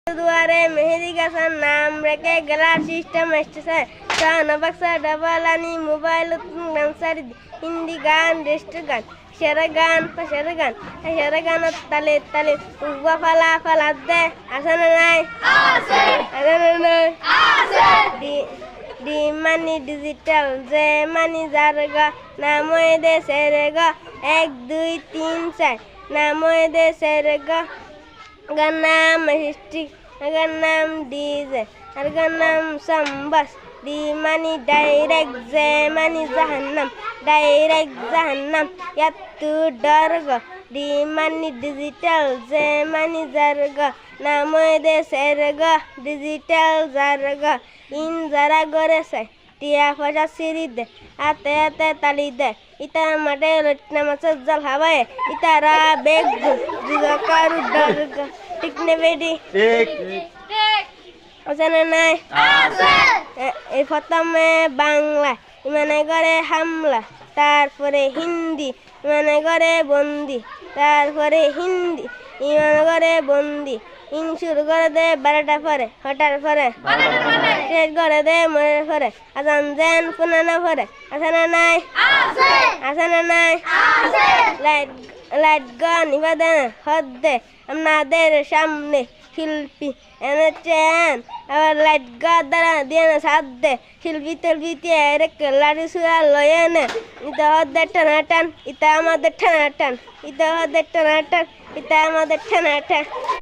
দুয়ারে মেহেদি গাছার নাম রেখে গেলার সিস্টেম এসেছে শাহনবাক্সা ডাবালানি মোবাইল ডান্সার হিন্দি গান রেস্ট গান সেরা গান সেরা গান তালে তালে উবা ফালা ফালা দে আছে না নাই আছে না নাই আছে ডি মানি ডিজিটাল যে মানি জারগা নামে দে সেরেগা 1 2 3 4 নামে দে সেরেগা Agar naam Mystic, agar naam DJ, agar naam Sambas, di mani direct mani Jahannam, yattu darga, di mani digital mani zarga, namoy de serga, digital zarga, in zara gore sai. টিয়া পয়সা সিঁড়ি দে হাতে হাতে তালি দে ইতা মাঠে লটনা মাছের জাল হাওয়ায় ইতারা বেগ যুগাকারু ডরগা ঠিক নে বেডি ঠিক আছে না নাই আছে এই প্রথমে বাংলা মানে করে হামলা তারপরে হিন্দি মানে করে বন্দি তারপরে হিন্দি ইমান করে বন্দি ইন শুরু করে দে 12টা পরে হঠাৎ পরে শেষ করে দে মনে পরে আজান দেন পুনানা পরে আছে না নাই আছে না নাই লাইট গান নিভা দেন হদ দে আপনাদের সামনে শিল্পী এনেছেন আবার লাইট গা দ্বারা দিয়ে না সাথ দে শিল্পী তেলবিতে রেখে লাড়ি সুয়া লয়ে নে ইতা হদের টানাটান ইতা আমাদের টানাটান ইতা হদের টানাটান ইতা আমাদের টানাটান